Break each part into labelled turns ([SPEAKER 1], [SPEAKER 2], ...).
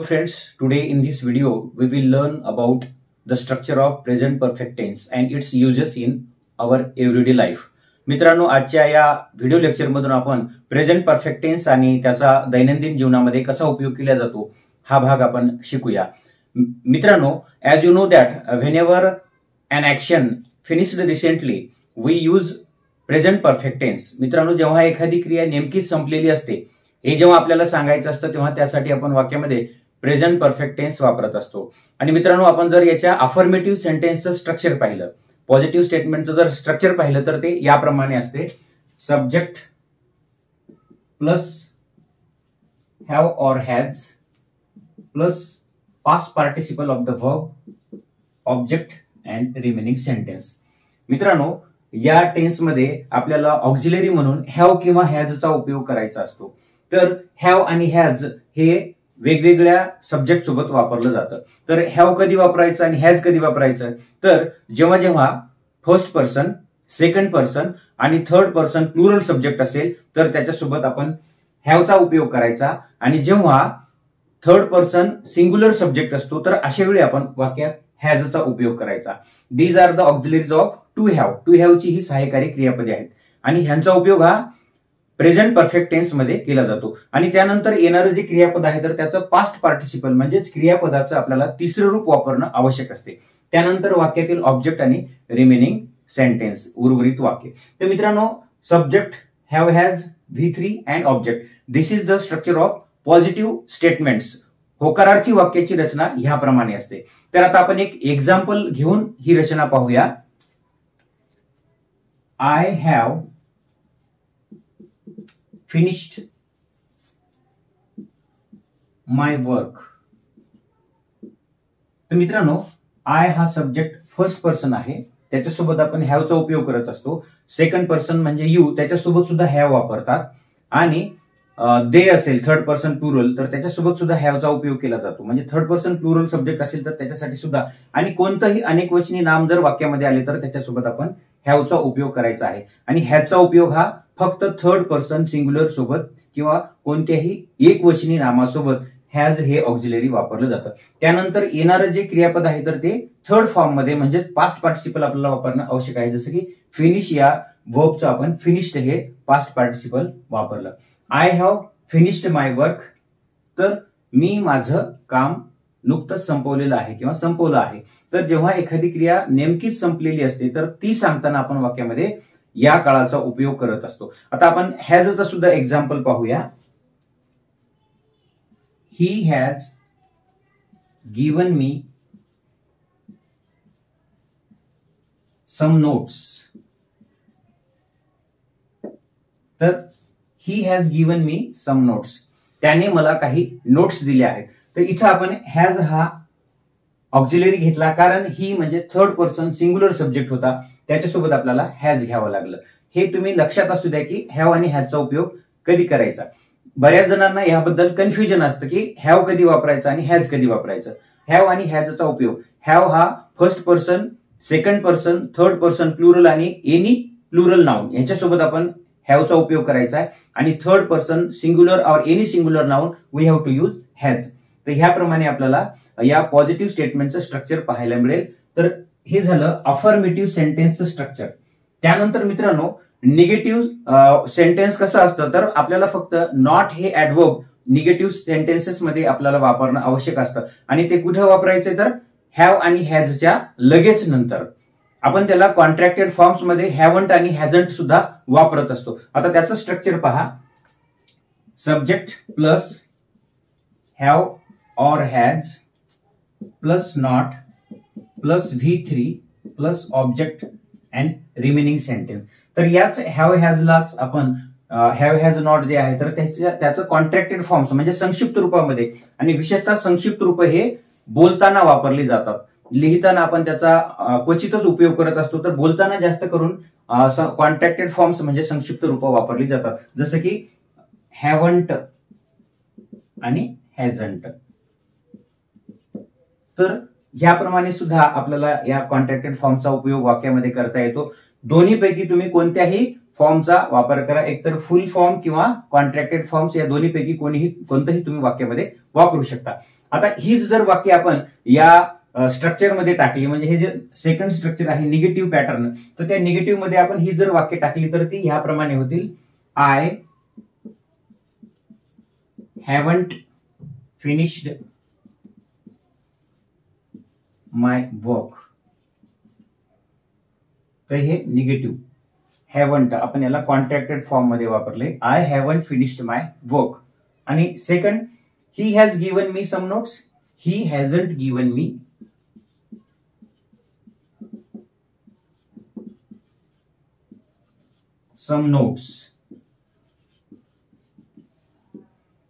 [SPEAKER 1] Friends, today in this video we will learn about the structure of present perfect tense and its uses in our everyday life. मित्रांनो, आजच्या या video lecture मधून आपण present perfect tense आणि त्याचा दैनंदिन जीवनामध्ये कसा उपयोग केला जातो हा भाग आपण शिकूया. मित्रांनो, as you know that whenever an action finished recently we use present perfect tense. मित्रांनो, जेव्हा एखादी क्रिया नेमकीच संपलेली असते हे जेव्हा आपल्याला सांगायचं असतं तेव्हा त्यासाठी आपण वाक्यामध्ये प्रेझेंट परफेक्ट टेन्स वापरत असतो. आणि मित्रांनो, आपण जर याच्या अफर्मेटिव्ह सेंटेन्सचं स्ट्रक्चर पाहिलं, पॉझिटिव्ह स्टेटमेंटचं जर स्ट्रक्चर पाहिलं तर ते याप्रमाणे असते. Subject plus have or has plus past participle of the verb object and remaining sentence. मित्रांनो, या टेन्समध्ये आपल्याला ऑक्झिलरी म्हणून हॅव किंवा हॅजचा उपयोग करायचा असतो. तर हॅव आणि हॅज हे वेगवेगळ्या सब्जेक्ट सोबत वापरलं जातं. तर हॅव कधी वापरायचं आणि हॅज कधी वापरायचं, तर जेव्हा जेव्हा फर्स्ट पर्सन, सेकंड पर्सन आणि थर्ड पर्सन प्लुरल सब्जेक्ट असेल तर त्याच्यासोबत आपण हॅवचा उपयोग करायचा. आणि जेव्हा थर्ड पर्सन सिंग्युलर सब्जेक्ट असतो तर अशा वेळी आपण वाक्यात हॅजचा उपयोग करायचा. These are the auxiliaries of to have. To हॅवची ही सहाय्यकारी क्रियापदे आहेत आणि ह्यांचा उपयोग हा प्रेझेंट परफेक्ट टेन्स मध्ये केला जातो. आणि त्यानंतर येणारं जे क्रियापद आहे तर त्याचं पास्ट पार्टिसिपल म्हणजेच क्रियापदाचं आपल्याला तिसरं रूप वापरणं आवश्यक असते. त्यानंतर वाक्यातील ऑब्जेक्ट आणि रिमेनिंग सेंटेन्स, उर्वरित वाक्य. तर मित्रांनो, subject, have, has, V3 and object, this is the structure of positive statements. होकारार्थी वाक्याची रचना ह्याप्रमाणे असते. तर आता आपण एक एक्झाम्पल घेऊन ही रचना पाहूया. I have finished my work. तर मित्रांनो, आय हा सब्जेक्ट फर्स्ट पर्सन आहे, त्याच्यासोबत आपण हॅवचा उपयोग करत असतो. सेकंड पर्सन म्हणजे यू, त्याच्यासोबत सुद्धा हॅव वापरतात. आणि दे असेल थर्ड पर्सन प्लुरल तर त्याच्यासोबत सुद्धा हॅवचा उपयोग केला जातो. म्हणजे थर्ड पर्सन प्लुरल सब्जेक्ट असेल तर त्याच्यासाठी सुद्धा, आणि कोणतंही अनेकवचनी नाम जर वाक्यामध्ये आले तर त्याच्यासोबत आपण हॅवचा उपयोग करायचा आहे. आणि हॅजचा उपयोग हा फक्त थर्ड पर्सन सिंग्युलर सोबत किंवा कोणत्याही एकवचनी नामासोबत हॅज हे ऑक्झिलरी वापरलं जातं. त्यानंतर येणारं जे क्रियापद आहे तर ते थर्ड फॉर्म मध्ये म्हणजे पास्ट पार्टिसिपल आपल्याला वापरणं आवश्यक आहे. जसं की फिनिश या वर्बचं आपण फिनिश्ड हे पास्ट पार्टिसिपल वापरलं. I have finished my work, तर मी माझं काम नुकतंच संपवलेलं आहे किंवा संपवलं आहे. तर जेव्हा एखादी क्रिया नेमकीच संपलेली असते तर ती सांगताना आपण वाक्यामध्ये या काळाचा उपयोग करत असतो. आता आपण हॅजचा सुद्धा एक्झाम्पल पाहूया. He has given me some notes. तर he has given me some notes, त्याने मला काही नोट्स दिले आहेत. तर इथं आपण हॅज हा ऑक्झिलरी घेतला कारण ही म्हणजे थर्ड पर्सन सिंग्युलर सब्जेक्ट होता, त्याच्यासोबत आपल्याला हॅज घ्यावं लागलं. हे तुम्ही लक्षात असू द्या की हॅव आणि हॅजचा उपयोग कधी करायचा. बऱ्याच जणांना याबद्दल कन्फ्युजन असतं की हॅव कधी वापरायचं आणि हॅज कधी वापरायचं. हॅव आणि हॅजचा उपयोग, हॅव हा first person, second person, third person plural आणि एनी प्लुरल नाउन याच्यासोबत आपण हॅवचा उपयोग करायचा आहे. आणि third person singular or any singular noun we have to use has. तर ह्याप्रमाणे आपल्याला या पॉझिटिव्ह स्टेटमेंटचं स्ट्रक्चर पाहायला मिळेल. तर हे झालं अफर्मेटिव्ह सेंटेन्सचं स्ट्रक्चर. त्यानंतर मित्रांनो, निगेटिव्ह सेंटेन्स कसं असतं तर आपल्याला फक्त नॉट हे ऍडवर्ब निगेटिव्ह सेंटेन्सेस मध्ये आपल्याला वापरणं आवश्यक असतं. आणि ते कुठे वापरायचे तर हॅव आणि हॅजच्या लगेच नंतर. आपण त्याला कॉन्ट्रॅक्टेड फॉर्म्स मध्ये हॅवंट आणि हॅझंट सुद्धा वापरत असतो. आता त्याचं स्ट्रक्चर पहा. Subject plus have or has plus not plus V3 plus object and remaining sentence. तर याच हॅव हॅजलाच आपण हॅव हॅज नॉट जे आहे तर त्याचं कॉन्ट्रॅक्टेड फॉर्म्स म्हणजे संक्षिप्त रूपामध्ये, आणि विशेषतः संक्षिप्त रूप हे बोलताना वापरली जातात. लिहिताना आपण त्याचा क्वचितच उपयोग करत असतो. तर बोलताना जास्त करून कॉन्ट्रॅक्टेड फॉर्म्स म्हणजे संक्षिप्त रूप वापरली जातात. जसं की हॅवंट आणि हॅझंट. तर ह्याप्रमाणे सुद्धा आपल्याला या कॉन्ट्रॅक्टेड फॉर्मचा उपयोग वाक्यामध्ये करता येतो. दोन्हीपैकी तुम्ही कोणत्याही फॉर्मचा वापर करा, एकतर फुल फॉर्म किंवा कॉन्ट्रॅक्टेड फॉर्म्स या दोन्हीपैकी कोणताही तुम्ही वाक्यामध्ये वापरू शकता. आता हीच जर वाक्य आपण या स्ट्रक्चर मध्ये टाकली, म्हणजे हे जे सेकंड स्ट्रक्चर आहे निगेटिव्ह पॅटर्न, तर त्या निगेटिव्ह मध्ये आपण ही जर वाक्य टाकली तर ती ह्याप्रमाणे होतील. I haven't finished my work. तर हे निगेटिव्ह हॅवंट आपण याला कॉन्ट्रॅक्टेड फॉर्म मध्ये वापरले. I haven't finished my work. आणि second, he has given me some notes. He hasn't given me some notes.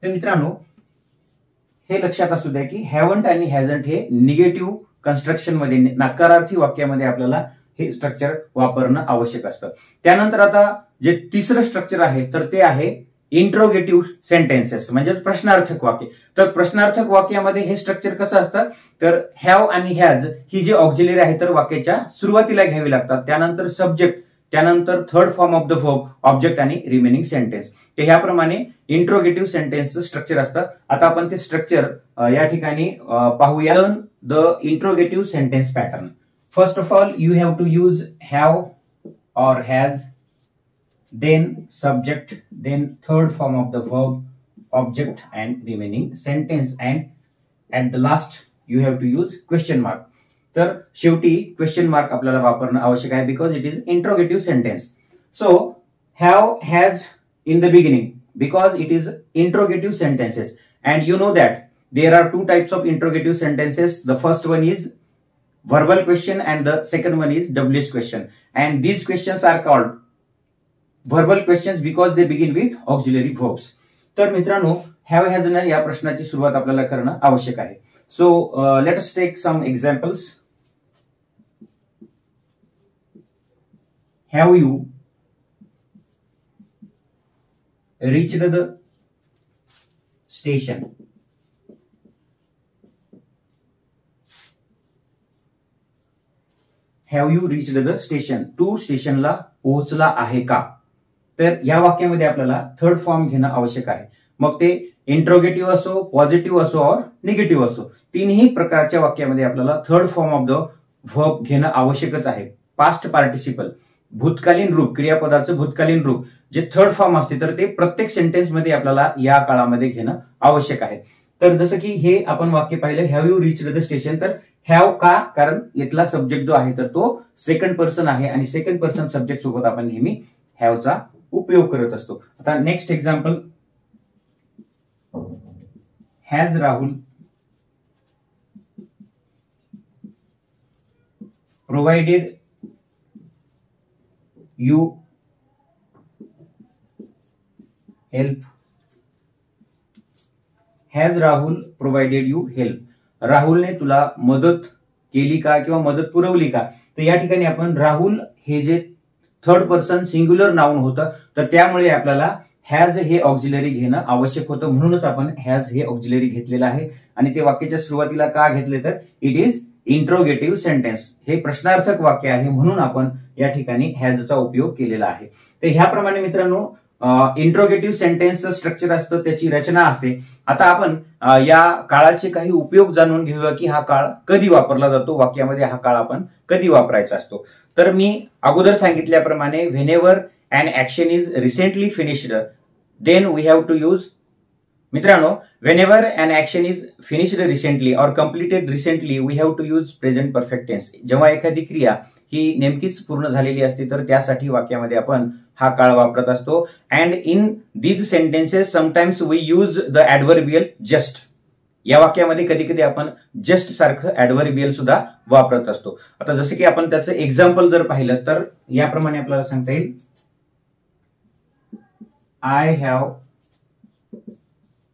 [SPEAKER 1] तर मित्रांनो हे लक्षात असू द्या की हॅवंट आणि हॅझंट हे निगेटिव्ह कन्स्ट्रक्शन मध्ये, नकारार्थी वाक्यामध्ये आपल्याला हे स्ट्रक्चर वापरणं आवश्यक असतं. त्यानंतर आता जे तिसरं स्ट्रक्चर आहे तर ते आहे इंट्रोगेटिव्ह सेंटेन्सेस, म्हणजे प्रश्नार्थक वाक्य. तर प्रश्नार्थक वाक्यामध्ये हे स्ट्रक्चर कसं असतं, तर हॅव आणि हॅज ही जी ऑक्झिलरी आहे तर वाक्याच्या सुरुवातीला घ्यावी लागतात. त्यानंतर सब्जेक्ट, त्यानंतर third form of the verb, object आणि रिमेनिंग सेंटेन्स. तर ह्याप्रमाणे इंट्रोगेटिव्ह सेंटेन्सचं स्ट्रक्चर असतं. आता आपण ते स्ट्रक्चर या ठिकाणी पाहूया. The interrogative sentence pattern. First of all you have to use have or has, then subject, then third form of the verb, object and remaining sentence, and at the last you have to use question mark. तर शेवटी question mark आपल्याला वापरणं आवश्यक आहे because it is interrogative sentence. So have has in the beginning because it is interrogative sentences, and you know that there are two types of interrogative sentences. The first one is verbal question and the second one is WH question, and these questions are called verbal questions because they begin with auxiliary verbs. तर मित्रांनो have has न या प्रश्नाची सुरुवात आपल्याला करणं आवश्यक आहे. So let us take some examples. Have you reached the station? Have you reached the station? तू स्टेशनला पोहोचला आहे का? तर या वाक्यामध्ये आपल्याला थर्ड फॉर्म घेणं आवश्यक आहे. मग ते इंट्रोगेटिव्ह असो, पॉझिटिव्ह असो और निगेटिव्ह असो, तीनही प्रकारच्या वाक्यामध्ये आपल्याला third form of the verb घेणं आवश्यकच आहे. पास्ट पार्टिसिपल, भूतकालीन रूप, क्रियापदाचं भूतकालीन रूप जे थर्ड फॉर्म असते तर ते प्रत्येक सेंटेन्स मध्ये आपल्याला या काळामध्ये घेणं आवश्यक आहे. तर जसं की हे आपण वाक्य पाहिलं, have you reached the station. तर हॅव का? कारण इथला सब्जेक्ट जो आहे तर तो सेकंड पर्सन आहे आणि सेकंड पर्सन सब्जेक्ट सोबत आपण नेहमी हॅवचा उपयोग करत असतो. आता next example. Has Rahul provided you help? Has Rahul provided you help? राहुलने तुला मदत केली का किंवा मदत पुरवली का? तर या ठिकाणी आपण राहुल हे जे थर्ड पर्सन सिंग्युलर नाउन होतं तर त्यामुळे आपल्याला हॅज हे ऑक्झिलरी घेणं आवश्यक होतं, म्हणूनच आपण हॅज हे ऑक्झिलरी घेतलेलं आहे. आणि ते वाक्याच्या सुरुवातीला का घेतले तर इट इज इंट्रोगेटिव्ह सेंटेन्स, हे प्रश्नार्थक वाक्य आहे म्हणून आपण या ठिकाणी हॅजचा उपयोग केलेला आहे. तर ह्याप्रमाणे मित्रांनो इंट्रोगेटिव्ह सेंटेन्सचं स्ट्रक्चर असतं, त्याची रचना असते. आता आपण या काळाचे काही उपयोग जाणून घेऊया की हा काळ कधी वापरला जातो, वाक्यामध्ये हा काळ आपण कधी वापरायचा असतो. तर मी अगोदर सांगितल्याप्रमाणे whenever an action is recently finished then we have to use. मित्रांनो whenever an action is finished recently और completed recently we have to use present perfect tense. जेव्हा एखादी क्रिया ही नेमकीच पूर्ण झालेली असते तर त्यासाठी वाक्यामध्ये आपण हा काळ वापरत असतो. And in these sentences sometimes we use the adverbial just. या वाक्यामध्ये कधी कधी आपण जस्ट सारखं ऍडव्हर्बियल सुद्धा वापरत असतो. आता जसं की आपण त्याचं एक्झाम्पल जर पाहिलं तर याप्रमाणे आपल्याला सांगता येईल, I have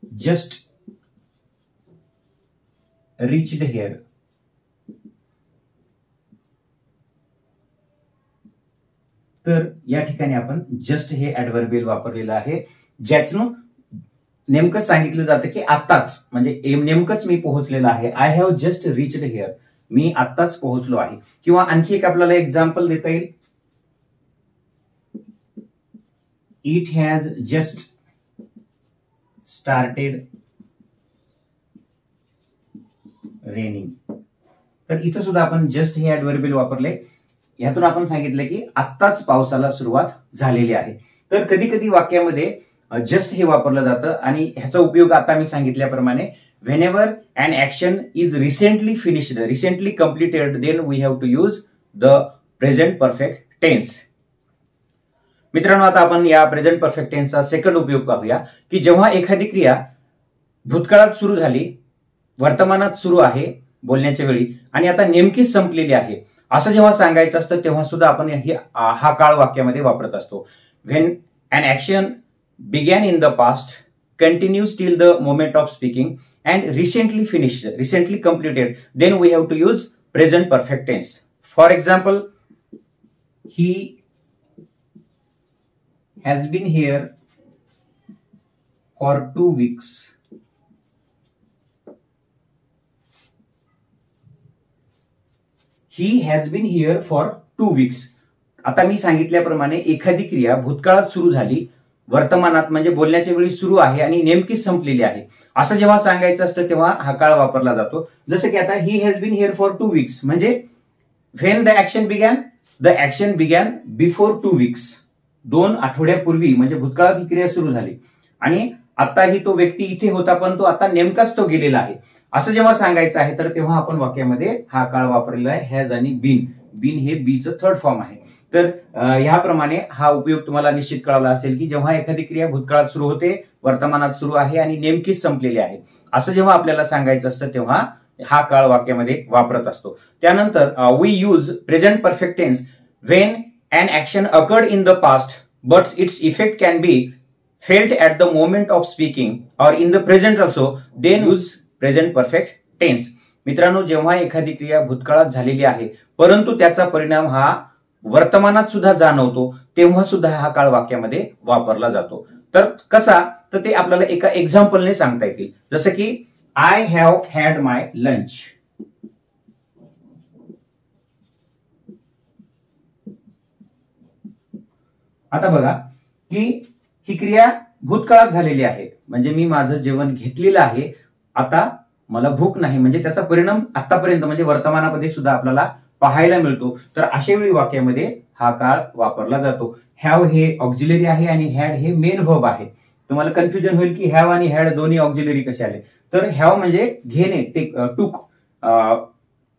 [SPEAKER 1] just reached here. तर या ठिकाणी आपण जस्ट हे ऍडव्हर्बियल वापरलेलं आहे, ज्यातून नेमकं सांगितलं जातं की आत्ताच, म्हणजे नेमकंच मी पोहोचलेलं आहे. I have just reached here, मी आत्ताच पोहोचलो आहे. किंवा आणखी एक आपल्याला एक्झाम्पल देता येईल, it has just started raining. तर इथं सुद्धा आपण जस्ट हे ऍडव्हर्बियल वापरले. यातून आपण सांगितलं की आत्ताच पावसाला सुरुवात झालेली आहे. तर कधी कधी वाक्यामध्ये जस्ट हे वापरलं जातं आणि ह्याचा उपयोग आता मी सांगितल्याप्रमाणे whenever an action is recently finished, recently completed, then we have to use the present perfect tense. मित्रांनो, आता आपण या प्रेझेंट परफेक्ट टेन्सचा सेकंड उपयोग पाहूया की जेव्हा एखादी क्रिया भूतकाळात सुरू झाली, वर्तमानात सुरू आहे बोलण्याच्या वेळी आणि आता नेमकीच संपलेली आहे असं जेव्हा सांगायचं असतं तेव्हा सुद्धा आपण हा काळ वाक्यामध्ये वापरत असतो. When an action began in the past, continues till the moment of speaking and recently finished, recently completed, then we have to use present perfect tense. For example, he has been here for 2 weeks. He has been here for 2 weeks. आता मी सांगितल्याप्रमाणे एखादी क्रिया भूतकाळात सुरू झाली, वर्तमानात म्हणजे बोलण्याच्या वेळी सुरू आहे आणि नेमकीच संपलेली आहे असं जेव्हा सांगायचं असतं तेव्हा हा काळ वापरला जातो. जसं की आता he has been here for 2 weeks म्हणजे when the action began before 2 weeks. 2 आठवड्यापूर्वी म्हणजे भूतकाळात ही क्रिया सुरू झाली आणि आताही तो व्यक्ती इथे होता पण तो आता नेमकाच तो गेलेला आहे असं जेव्हा सांगायचं आहे तर तेव्हा आपण वाक्यामध्ये हा काळ वापरलेला आहे हॅज आणि बीन. बीन हे बीचं थर्ड फॉर्म आहे. तर ह्याप्रमाणे हा उपयोग तुम्हाला निश्चित कळाला असेल की जेव्हा एखादी क्रिया भूतकाळात सुरू होते, वर्तमानात सुरू आहे आणि नेमकीच संपलेली आहे असं जेव्हा आपल्याला सांगायचं असतं तेव्हा हा काळ वाक्यामध्ये वापरत असतो. त्यानंतर we use present perfect tense when an action occurred in the past but its effect can be felt at the moment of speaking or in the present also, then use present perfect tense. मित्रांनो, जेव्हा एखादी क्रिया भूतकाळात झालेली आहे परंतु त्याचा परिणाम हा वर्तमानात सुद्धा जाणवतो तेव्हा सुद्धा हा काळ वाक्यामध्ये वापरला जातो. तर कसा, तर ते आपल्याला एका एक्झाम्पलने सांगता येतील. जसं की I have had my lunch. आता बघा की ही क्रिया भूतकाळात झालेली आहे म्हणजे मी माझं जेवण घेतलेलं आहे, आता मला भूक नाही म्हणजे त्याचा परिणाम आतापर्यंत म्हणजे वर्तमानामध्ये सुद्धा आपल्याला पाहायला मिळतो. तर अशा वेळी वाक्यामध्ये हा काळ वापरला जातो. हॅव हे ऑक्झिलरी आहे आणि हॅड हे मेन व्हर्ब आहे. तुम्हाला कन्फ्युजन होईल की हॅव आणि हॅड दोन्ही ऑक्झिलरी कसे आले. तर हॅव म्हणजे घेणे, टूक,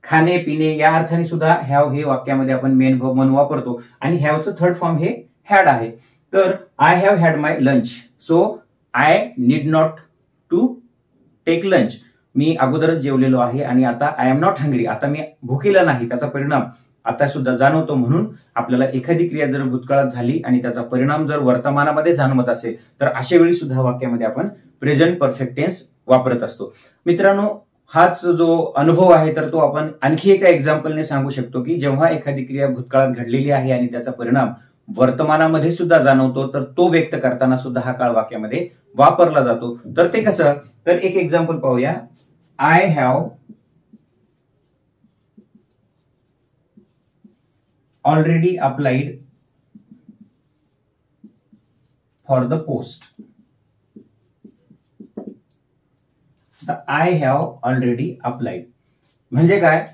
[SPEAKER 1] खाणे पिणे या अर्थाने सुद्धा हॅव हे वाक्यामध्ये आपण मेन व्हर्ब म्हणून वापरतो आणि हॅवचं थर्ड फॉर्म हे हॅड आहे. तर I have had my lunch so I need not to take lunch. मी अगोदरच जेवलेलो आहे आणि आता आय एम नॉट हंग्री, आता मी भुकेला नाही, त्याचा परिणाम आता सुद्धा जाणवतो. म्हणून आपल्याला एखादी क्रिया जर भूतकाळात झाली आणि त्याचा परिणाम जर वर्तमानामध्ये जाणवत असेल तर अशा वेळी सुद्धा वाक्यामध्ये आपण प्रेझेंट परफेक्ट टेन्स वापरत असतो. मित्रांनो, हाच जो अनुभव आहे तर तो आपण आणखी एका एक्झाम्पलने सांगू शकतो की जेव्हा एखादी क्रिया भूतकाळात घडलेली आहे आणि त्याचा परिणाम वर्तमानामध्ये सुद्धा जाणवतो तर तो व्यक्त करताना सुद्धा हा काळ वाक्यामध्ये वापरला जातो. तर ते कसं, तर एक एक्झाम्पल पाहूया. I have already applied for the post. I have already applied म्हणजे काय,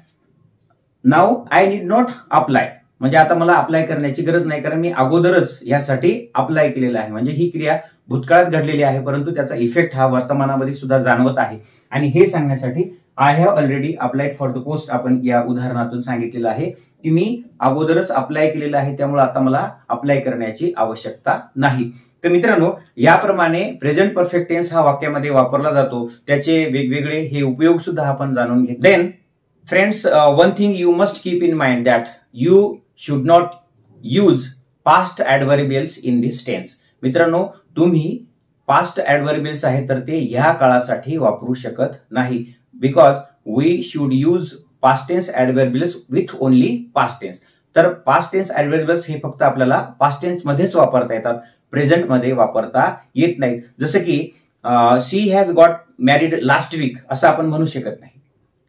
[SPEAKER 1] now I need not apply म्हणजे आता मला अप्लाय करण्याची गरज नाही कारण मी अगोदरच यासाठी अप्लाय केलेला आहे. म्हणजे ही क्रिया भूतकाळात घडलेली आहे परंतु त्याचा इफेक्ट हा वर्तमानामध्ये सुद्धा जाणवत आहे आणि हे सांगण्यासाठी I have already applied for the post आपण या उदाहरणातून सांगितलेलं आहे की मी अगोदरच अप्लाय केलेलं आहे त्यामुळे आता मला अप्लाय करण्याची आवश्यकता नाही. तर मित्रांनो, याप्रमाणे प्रेझेंट परफेक्ट टेन्स हा वाक्यामध्ये वापरला जातो. त्याचे वेगवेगळे हे उपयोग सुद्धा आपण जाणून घेऊ. Then friends, one thing you must keep in mind that you should not use past adverbials in this tense. मित्रांनो, तुम्ही पास्ट ऍडव्हर्बियल्स आहे तर ते या काळासाठी वापरू शकत नाही. Because we should use past tense adverbials with only past tense. तर पास्ट टेन्स ऍडव्हर्बियल्स हे फक्त आपल्याला पास्ट टेन्स मध्येच वापरता येतात, प्रेझेंट मध्ये वापरता येत नाहीत. जसं की she has got married last week असं आपण म्हणू शकत नाही.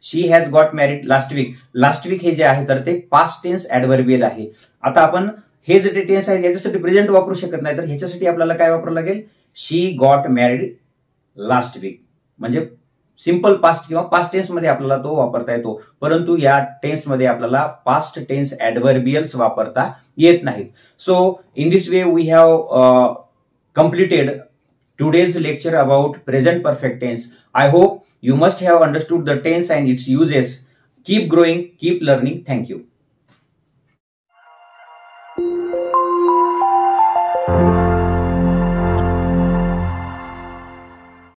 [SPEAKER 1] She has got married last week, last week हे जे आहे तर ते पास्ट टेन्स ऍडव्हर्बियल आहे. आता आपण हे जे टेन्स आहे याच्यासाठी प्रेझेंट वापरू शकत नाही तर ह्याच्यासाठी आपल्याला काय वापरावं लागेल, शी गॉट मॅरिड लास्ट वीक म्हणजे सिंपल पास्ट किंवा पास्ट टेन्स मध्ये आपल्याला तो वापरता येतो, परंतु या टेन्स मध्ये आपल्याला पास्ट टेन्स ऍडव्हर्बियल्स वापरता येत नाहीत. So in this way we have completed today's lecture about present perfect tense. I hope you must have understood the tense and its uses. Keep growing, keep learning. Thank you.